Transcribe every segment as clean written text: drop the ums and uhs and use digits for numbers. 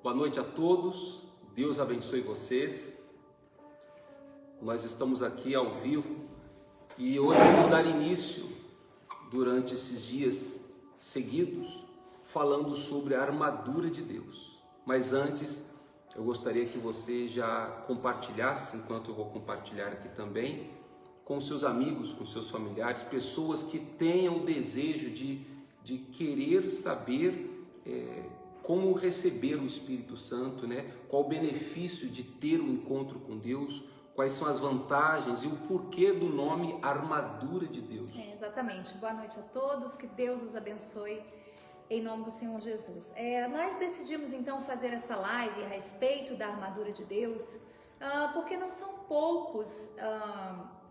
Boa noite a todos, Deus abençoe vocês. Nós estamos aqui ao vivo e hoje vamos dar início, durante esses dias seguidos, falando sobre a armadura de Deus. Mas antes, eu gostaria que você já compartilhasse, enquanto eu vou compartilhar aqui também, com seus amigos, com seus familiares, pessoas que tenham o desejo de querer saber como receber o Espírito Santo, né? Qual o benefício de ter um encontro com Deus, quais são as vantagens e o porquê do nome armadura de Deus. Exatamente. Boa noite a todos, que Deus os abençoe em nome do Senhor Jesus. Nós decidimos então fazer essa live a respeito da armadura de Deus, porque não são poucos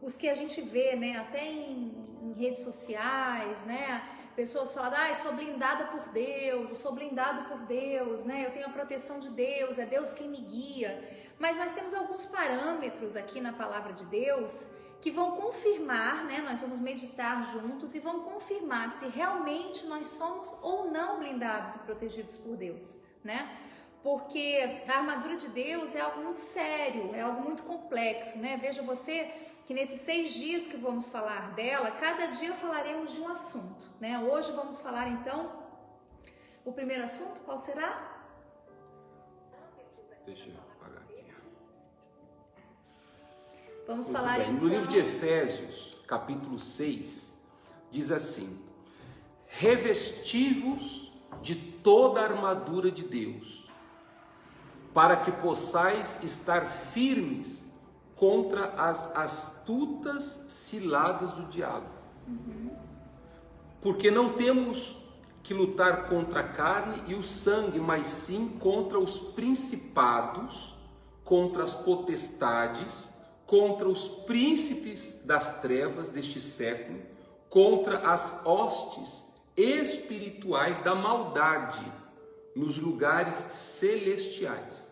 os que a gente vê, né? Até em redes sociais, né? Pessoas falam, eu sou blindada por Deus, eu sou blindado por Deus, né? Eu tenho a proteção de Deus, é Deus quem me guia. Mas nós temos alguns parâmetros aqui na palavra de Deus que vão confirmar, né? Nós vamos meditar juntos e vão confirmar se realmente nós somos ou não blindados e protegidos por Deus, né? Porque a armadura de Deus é algo muito sério, é algo muito complexo, né? Veja você que nesses 6 dias que vamos falar dela, cada dia falaremos de um assunto, né? Hoje vamos falar então, o primeiro assunto, qual será? Deixa eu apagar aqui. Vamos Muito falar bem. então... No livro de Efésios, capítulo 6, diz assim: revesti-vos de toda a armadura de Deus, para que possais estar firmes contra as astutas ciladas do diabo. Porque não temos que lutar contra a carne e o sangue, mas sim contra os principados, contra as potestades, contra os príncipes das trevas deste século, contra as hostes espirituais da maldade nos lugares celestiais.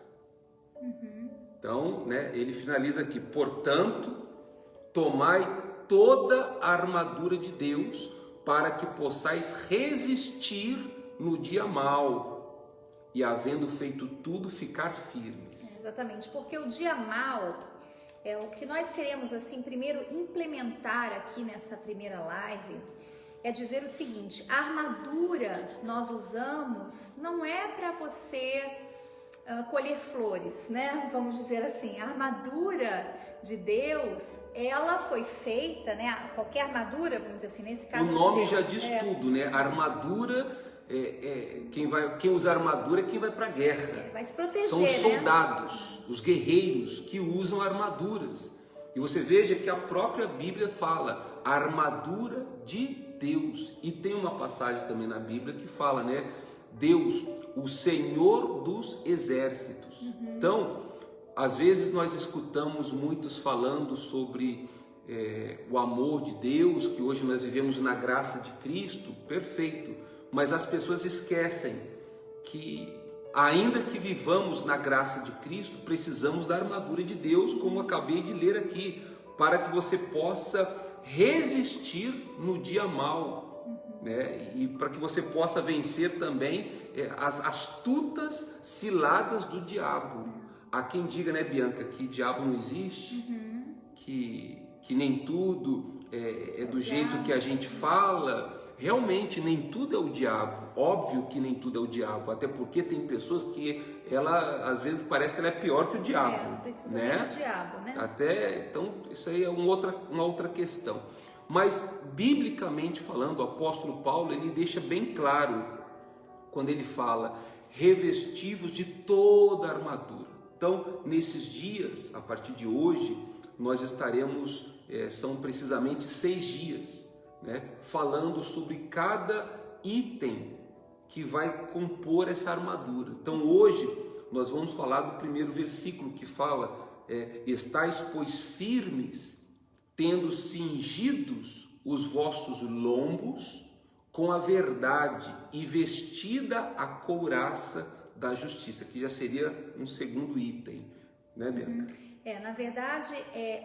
Então, né, ele finaliza aqui: portanto, tomai toda a armadura de Deus, para que possais resistir no dia mau, e havendo feito tudo, ficar firmes. Exatamente, porque o dia mau é o que nós queremos, assim, primeiro implementar aqui nessa primeira live, é dizer o seguinte: a armadura nós usamos não é para você colher flores, né? Vamos dizer assim, a armadura de Deus, ela foi feita, né? Qualquer armadura, vamos dizer assim, nesse caso. O nome de Deus, já diz tudo, né? A armadura, quem usa armadura é quem vai para a guerra. Vai se proteger, são os soldados, os guerreiros que usam armaduras. E você veja que a própria Bíblia fala a armadura de Deus. E tem uma passagem também na Bíblia que fala, né? Deus, o Senhor dos exércitos. Então, às vezes nós escutamos muitos falando sobre o amor de Deus, que hoje nós vivemos na graça de Cristo, perfeito. Mas as pessoas esquecem que, ainda que vivamos na graça de Cristo, precisamos da armadura de Deus, como acabei de ler aqui, para que você possa resistir no dia mau. Né? E para que você possa vencer também as astutas ciladas do diabo. Há quem diga, né, Bianca, que diabo não existe, que nem tudo é do jeito que a gente fala. Realmente nem tudo é o diabo, óbvio que nem tudo é o diabo, até porque tem pessoas que ela às vezes parece que ela é pior que o diabo, não precisa né? do diabo, né? Então isso aí é uma outra questão. Mas, biblicamente falando, o apóstolo Paulo, ele deixa bem claro, quando ele fala, revestivos de toda a armadura. Então, nesses dias, a partir de hoje, nós estaremos, são precisamente 6 dias, né, falando sobre cada item que vai compor essa armadura. Então, hoje, nós vamos falar do primeiro versículo, que fala, estais, pois, firmes, tendo cingidos os vossos lombos com a verdade e vestida a couraça da justiça, que já seria um segundo item, né, Bianca? Na verdade,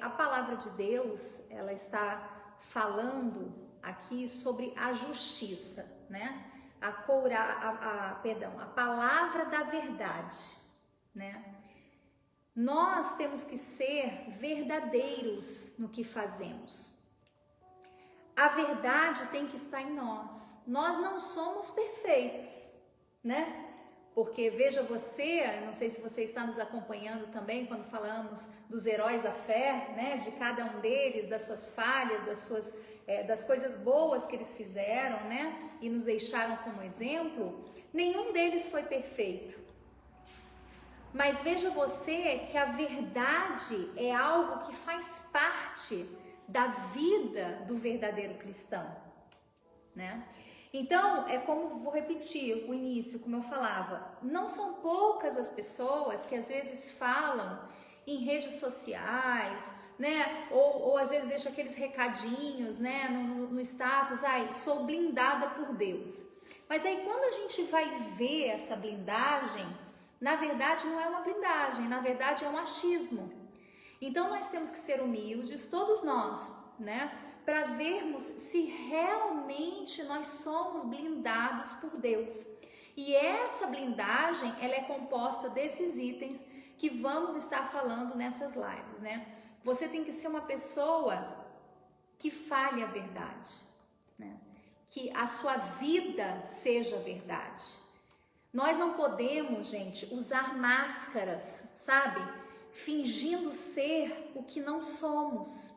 a palavra de Deus, ela está falando aqui sobre a justiça, né? a palavra da verdade, né? Nós temos que ser verdadeiros no que fazemos. A verdade tem que estar em nós. Nós não somos perfeitos, né? Porque veja você, não sei se você está nos acompanhando também quando falamos dos heróis da fé, né? De cada um deles, das suas falhas, das coisas boas que eles fizeram, né? E nos deixaram como exemplo. Nenhum deles foi perfeito. Mas veja você que a verdade é algo que faz parte da vida do verdadeiro cristão, né? Então, é como, vou repetir o início, como eu falava, não são poucas as pessoas que às vezes falam em redes sociais, né? Ou às vezes deixam aqueles recadinhos, né? No status, ai, sou blindada por Deus. Mas aí quando a gente vai ver essa blindagem, na verdade não é uma blindagem, na verdade é um achismo. Então nós temos que ser humildes, todos nós, né? Para vermos se realmente nós somos blindados por Deus. E essa blindagem, ela é composta desses itens que vamos estar falando nessas lives, né? Você tem que ser uma pessoa que fale a verdade, né? Que a sua vida seja verdade. Nós não podemos, gente, usar máscaras, sabe? Fingindo ser o que não somos.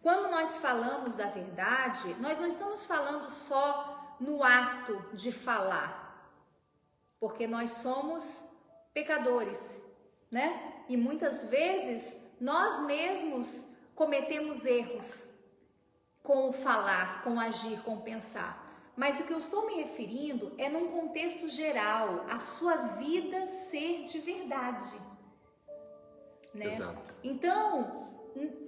Quando nós falamos da verdade, nós não estamos falando só no ato de falar, porque nós somos pecadores, né? E muitas vezes nós mesmos cometemos erros com o falar, com o agir, com o pensar. Mas o que eu estou me referindo é num contexto geral, a sua vida ser de verdade, né? Exato. Então,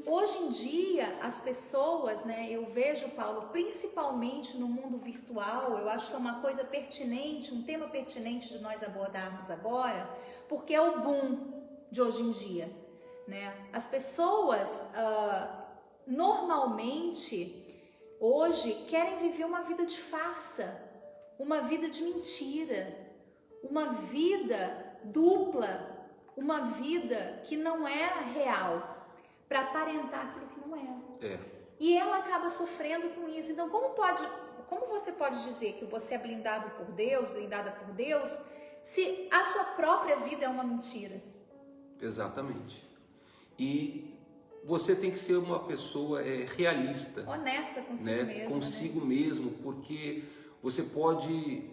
hoje em dia, as pessoas, né, eu vejo, Paulo, principalmente no mundo virtual, eu acho que é uma coisa pertinente, um tema pertinente de nós abordarmos agora, porque é o boom de hoje em dia, né? As pessoas, normalmente, hoje, querem viver uma vida de farsa, uma vida de mentira, uma vida dupla, uma vida que não é real, para aparentar aquilo que não é. E ela acaba sofrendo com isso. Então, como você pode dizer que você é blindado por Deus, blindada por Deus, se a sua própria vida é uma mentira? Exatamente. E você tem que ser uma pessoa realista, honesta consigo, né? mesmo, consigo né? mesmo, porque você pode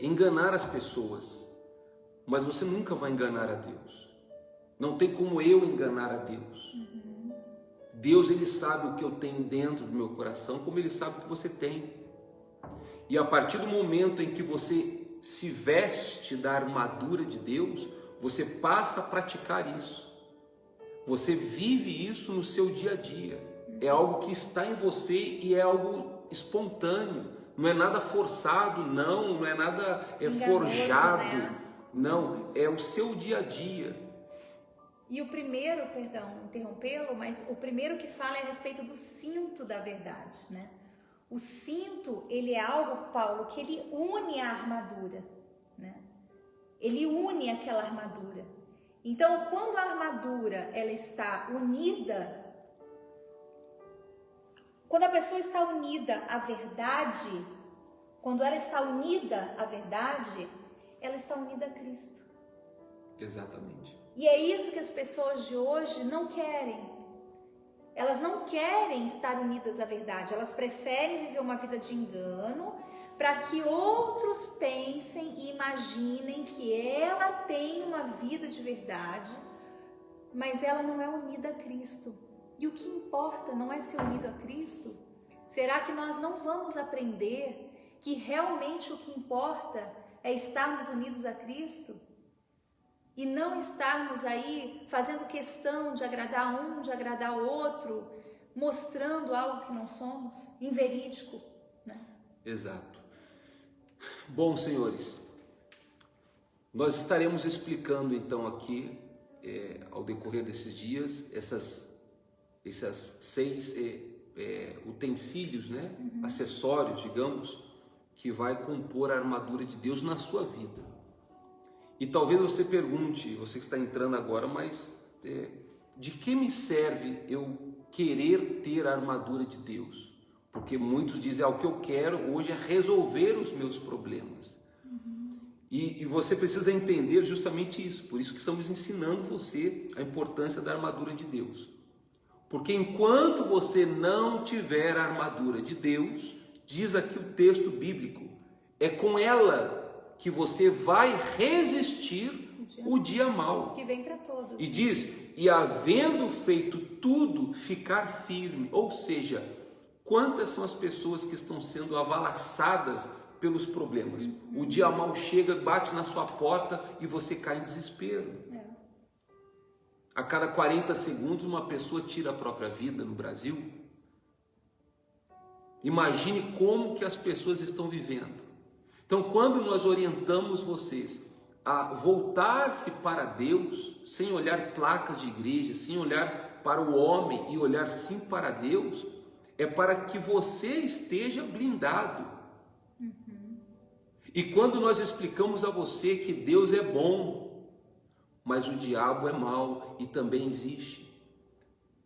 enganar as pessoas, mas você nunca vai enganar a Deus. Não tem como eu enganar a Deus. Deus, Ele sabe o que eu tenho dentro do meu coração, como Ele sabe o que você tem. E a partir do momento em que você se veste da armadura de Deus, você passa a praticar isso. Você vive isso no seu dia a dia. É algo que está em você e é algo espontâneo. Não é nada forçado, não é nada forjado. Né? Não, é o seu dia a dia. E o primeiro, perdão, interrompê-lo, mas o primeiro que fala é a respeito do cinto da verdade, né? O cinto, ele é algo, Paulo, que ele une a armadura, né? Ele une aquela armadura. Então, quando a armadura, ela está unida, quando a pessoa está unida à verdade, quando ela está unida à verdade, ela está unida a Cristo. Exatamente. E é isso que as pessoas de hoje não querem. Elas não querem estar unidas à verdade. Elas preferem viver uma vida de engano para que outros pensem e imaginem que ela tem uma vida de verdade, mas ela não é unida a Cristo. E o que importa não é ser unido a Cristo? Será que nós não vamos aprender que realmente o que importa é estarmos unidos a Cristo? E não estarmos aí fazendo questão de agradar um, de agradar o outro, mostrando algo que não somos, inverídico, né? Exato. Bom, senhores, nós estaremos explicando então aqui, ao decorrer desses dias, essas 6 utensílios, né? Acessórios, digamos, que vai compor a armadura de Deus na sua vida. E talvez você pergunte, você que está entrando agora, mas de que me serve eu querer ter a armadura de Deus? Porque muitos dizem, o que eu quero hoje é resolver os meus problemas. E você precisa entender justamente isso. Por isso que estamos ensinando você a importância da armadura de Deus. Porque enquanto você não tiver a armadura de Deus, diz aqui o texto bíblico, é com ela que você vai resistir o dia mau. Que vem para todos. E diz, e havendo feito tudo, ficar firme. Ou seja, quantas são as pessoas que estão sendo avalaçadas pelos problemas? O dia mau chega, bate na sua porta e você cai em desespero. A cada 40 segundos uma pessoa tira a própria vida no Brasil. Imagine como que as pessoas estão vivendo. Então, quando nós orientamos vocês a voltar-se para Deus, sem olhar placas de igreja, sem olhar para o homem e olhar sim para Deus, é para que você esteja blindado. E quando nós explicamos a você que Deus é bom, mas o diabo é mau e também existe,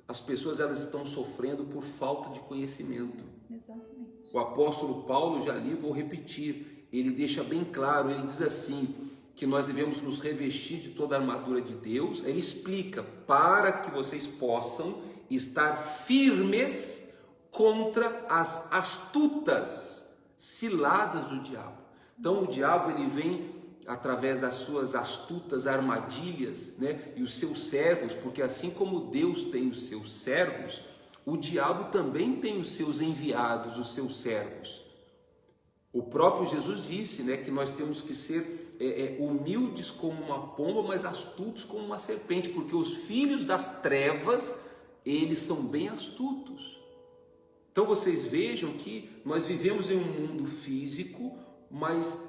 as pessoas elas estão sofrendo por falta de conhecimento. Exatamente. O apóstolo Paulo, já li, vou repetir, ele deixa bem claro, ele diz assim, que nós devemos nos revestir de toda a armadura de Deus. Ele explica, para que vocês possam estar firmes contra as astutas ciladas do diabo. Então o diabo ele vem através das suas astutas armadilhas, né? E os seus servos, porque assim como Deus tem os seus servos, o diabo também tem os seus enviados, os seus servos. O próprio Jesus disse, né, que nós temos que ser humildes como uma pomba, mas astutos como uma serpente, porque os filhos das trevas, eles são bem astutos. Então vocês vejam que nós vivemos em um mundo físico, mas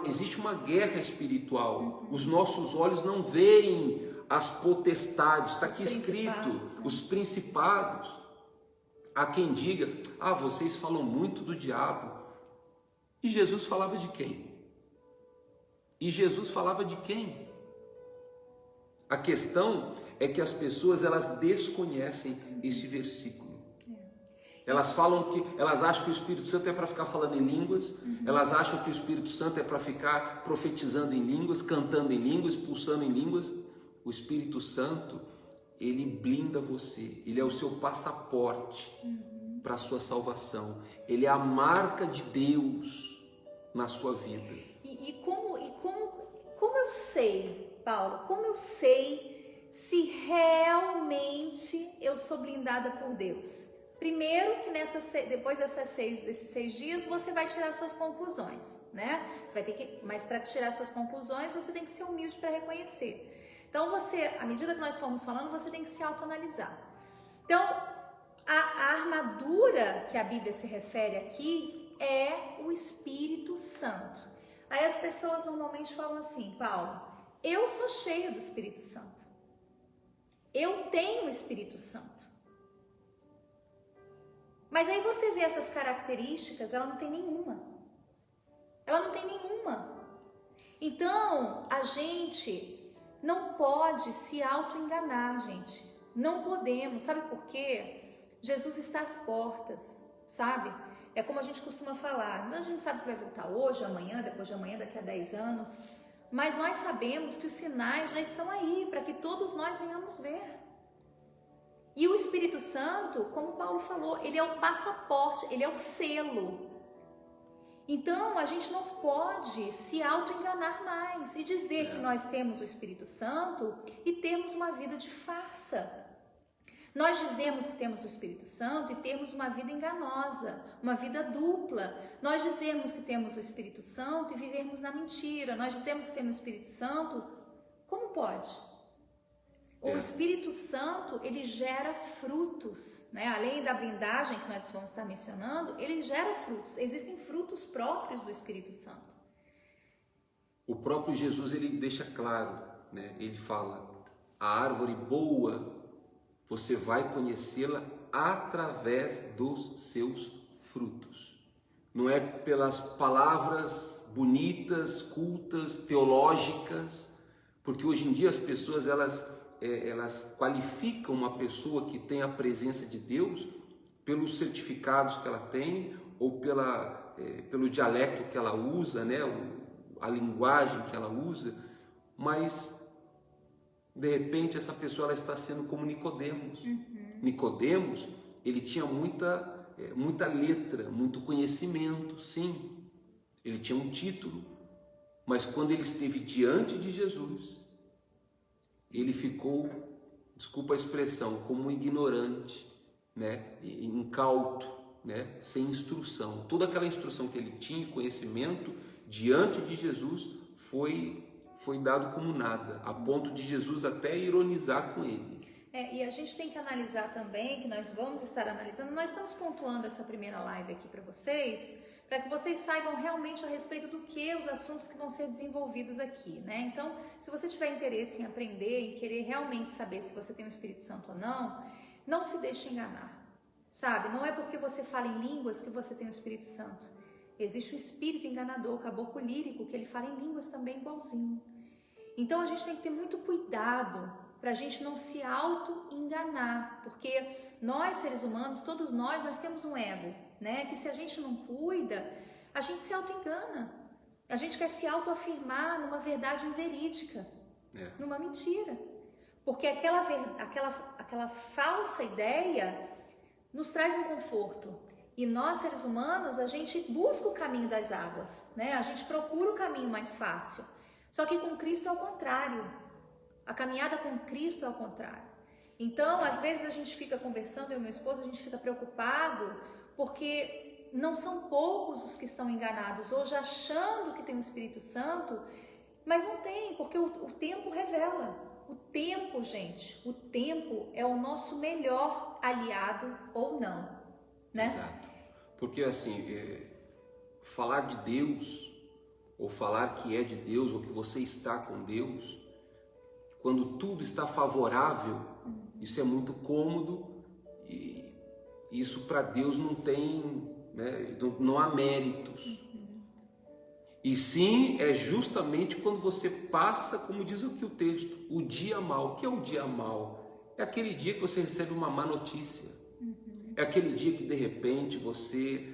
existe uma guerra espiritual. Os nossos olhos não veem as potestades, está aqui escrito, os principados. Há quem diga, vocês falam muito do diabo. E Jesus falava de quem? A questão é que as pessoas elas desconhecem esse versículo. Elas acham que o Espírito Santo é para ficar falando em línguas, elas acham que o Espírito Santo é para ficar profetizando em línguas, cantando em línguas, expulsando em línguas. O Espírito Santo, ele blinda você, ele é o seu passaporte para a sua salvação, ele é a marca de Deus na sua vida. E como eu sei, Paulo, como eu sei se realmente eu sou blindada por Deus? Primeiro que depois desses 6 dias você vai tirar suas conclusões, né? Você vai ter que, mas para tirar suas conclusões você tem que ser humilde para reconhecer. Então à medida que nós formos falando, você tem que se autoanalisar. Então a armadura que a Bíblia se refere aqui é o Espírito Santo. Aí as pessoas normalmente falam assim, Paulo, eu sou cheio do Espírito Santo. Eu tenho o Espírito Santo. Mas aí você vê essas características, ela não tem nenhuma. Então, a gente não pode se auto-enganar, gente. Não podemos. Sabe por quê? Jesus está às portas, sabe? É como a gente costuma falar. A gente não sabe se vai voltar hoje, amanhã, depois de amanhã, daqui a 10 anos. Mas nós sabemos que os sinais já estão aí, para que todos nós venhamos ver. E o Espírito Santo, como Paulo falou, ele é o passaporte, ele é o selo. Então, a gente não pode se auto-enganar mais e dizer que nós temos o Espírito Santo e termos uma vida de farsa. Nós dizemos que temos o Espírito Santo e termos uma vida enganosa, uma vida dupla. Nós dizemos que temos o Espírito Santo e vivermos na mentira. Nós dizemos que temos o Espírito Santo. Como pode? O Espírito Santo, ele gera frutos, né? Além da blindagem que nós vamos estar mencionando, ele gera frutos. Existem frutos próprios do Espírito Santo. O próprio Jesus, ele deixa claro, né? Ele fala, a árvore boa, você vai conhecê-la através dos seus frutos. não é pelas palavras bonitas, cultas, teológicas, porque hoje em dia as pessoas elas qualificam uma pessoa que tem a presença de Deus pelos certificados que ela tem ou pelo dialecto que ela usa, né? A linguagem que ela usa, mas de repente essa pessoa ela está sendo como Nicodemos. Nicodemos, ele tinha muita letra, muito conhecimento, sim, ele tinha um título, mas quando ele esteve diante de Jesus, ele ficou, desculpa a expressão, como um ignorante, né? Incauto, né? Sem instrução. Toda aquela instrução que ele tinha, conhecimento, diante de Jesus foi dado como nada, a ponto de Jesus até ironizar com ele. E a gente tem que analisar também, que nós vamos estar analisando, nós estamos pontuando essa primeira live aqui para que vocês saibam realmente a respeito do que os assuntos que vão ser desenvolvidos aqui, né? Então, se você tiver interesse em aprender, em querer realmente saber se você tem o Espírito Santo ou não se deixe enganar, sabe? Não é porque você fala em línguas que você tem o Espírito Santo. Existe o espírito enganador, o caboclo lírico, que ele fala em línguas também igualzinho. Então, a gente tem que ter muito cuidado para a gente não se auto-enganar, porque nós, seres humanos, todos nós temos um ego, né? Que se a gente não cuida, a gente se auto-engana. A gente quer se auto-afirmar numa verdade inverídica, numa mentira. Porque aquela falsa ideia nos traz um conforto. E nós, seres humanos, a gente busca o caminho das águas, né? A gente procura o caminho mais fácil. Só que com Cristo é o contrário. A caminhada com Cristo é o contrário. Então, às vezes a gente fica conversando, eu e meu esposo, a gente fica preocupado porque não são poucos os que estão enganados, hoje achando que tem o Espírito Santo, mas não tem, porque o tempo revela. O tempo, gente, o tempo é o nosso melhor aliado ou não, né? Exato. Porque assim, falar de Deus, ou falar que é de Deus, ou que você está com Deus, quando tudo está favorável, isso é muito cômodo e isso para Deus não tem, né, não há méritos. E sim, é justamente quando você passa, como diz aqui o texto, o dia mau. O que é o dia mau? É aquele dia que você recebe uma má notícia. É aquele dia que de repente você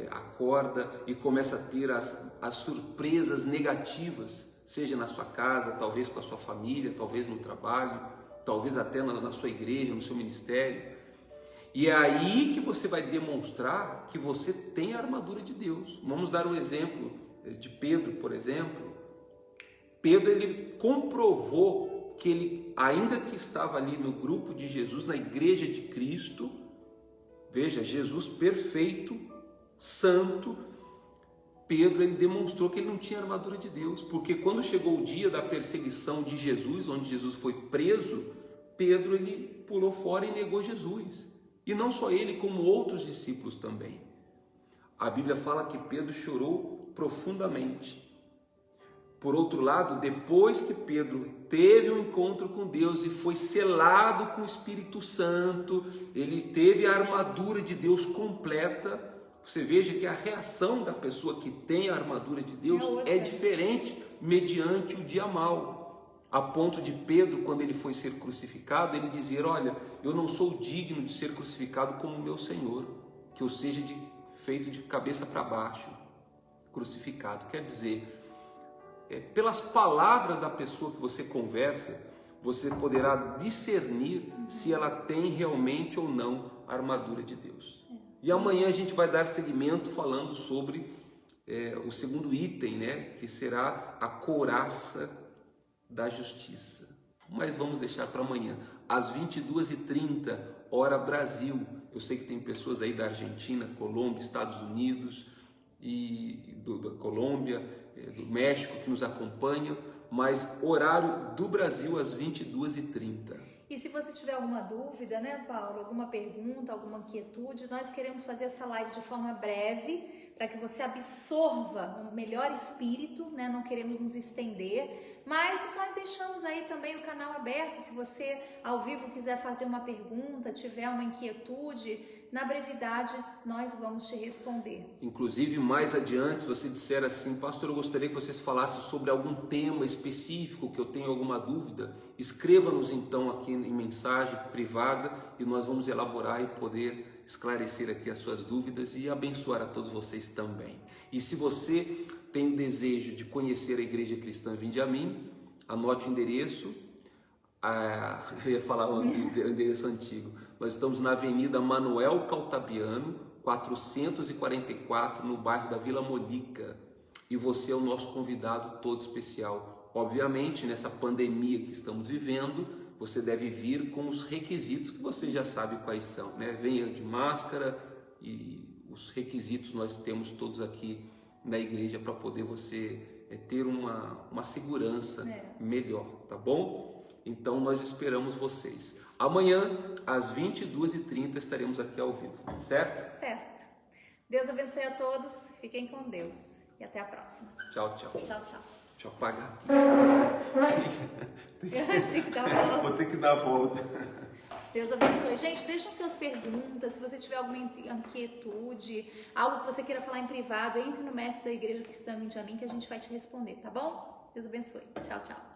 acorda e começa a ter as surpresas negativas, seja na sua casa, talvez com a sua família, talvez no trabalho, talvez até na sua igreja, no seu ministério. E é aí que você vai demonstrar que você tem a armadura de Deus. Vamos dar um exemplo de Pedro, por exemplo. Pedro, ele comprovou que ele, ainda que estava ali no grupo de Jesus, na igreja de Cristo, veja, Jesus perfeito, santo, Pedro, ele demonstrou que ele não tinha armadura de Deus, porque quando chegou o dia da perseguição de Jesus, onde Jesus foi preso, Pedro, ele pulou fora e negou Jesus. E não só ele, como outros discípulos também. A Bíblia fala que Pedro chorou profundamente. Por outro lado, depois que Pedro teve um encontro com Deus e foi selado com o Espírito Santo, ele teve a armadura de Deus completa. Você veja que a reação da pessoa que tem a armadura de Deus é diferente mediante o dia mau. A ponto de Pedro, quando ele foi ser crucificado, ele dizer: olha, eu não sou digno de ser crucificado como meu Senhor, que eu seja feito de cabeça para baixo, crucificado. Quer dizer, pelas palavras da pessoa que você conversa, você poderá discernir se ela tem realmente ou não a armadura de Deus. E amanhã a gente vai dar seguimento falando sobre o segundo item, né, que será a couraça da justiça. Mas vamos deixar para amanhã, às 22h30, hora Brasil. Eu sei que tem pessoas aí da Argentina, Colômbia, Estados Unidos, e da Colômbia, do México que nos acompanham, mas horário do Brasil às 22h30. E se você tiver alguma dúvida, né, Paulo, alguma pergunta, alguma inquietude, nós queremos fazer essa live de forma breve, para que você absorva o melhor espírito, né? Não queremos nos estender, mas nós deixamos aí também o canal aberto. Se você ao vivo quiser fazer uma pergunta, tiver uma inquietude, na brevidade nós vamos te responder. Inclusive, mais adiante, se você disser assim, pastor, eu gostaria que vocês falassem sobre algum tema específico, que eu tenho alguma dúvida, escreva-nos então aqui em mensagem privada e nós vamos elaborar e poder esclarecer aqui as suas dúvidas e abençoar a todos vocês também. E se você tem o desejo de conhecer a Igreja Cristã Vinde a Mim, anote o endereço. Eu ia falar o endereço antigo. Nós estamos na Avenida Manuel Caltabiano, 444, no bairro da Vila Molica. E você é o nosso convidado todo especial. Obviamente, nessa pandemia que estamos vivendo, você deve vir com os requisitos que você já sabe quais são, né? Venha de máscara e os requisitos nós temos todos aqui na igreja para poder você ter uma segurança melhor, tá bom? Então nós esperamos vocês. Amanhã, às 22h30, estaremos aqui ao vivo, certo? Certo. Deus abençoe a todos, fiquem com Deus e até a próxima. Tchau, tchau. Tchau, tchau. Deixa eu apagar aqui. Tem que dar a volta. Vou ter que dar a volta. Deus abençoe. Gente, deixem suas perguntas. Se você tiver alguma inquietude, algo que você queira falar em privado, entre no mestre da Igreja Cristã Vinde a Mim que a gente vai te responder, tá bom? Deus abençoe. Tchau, tchau.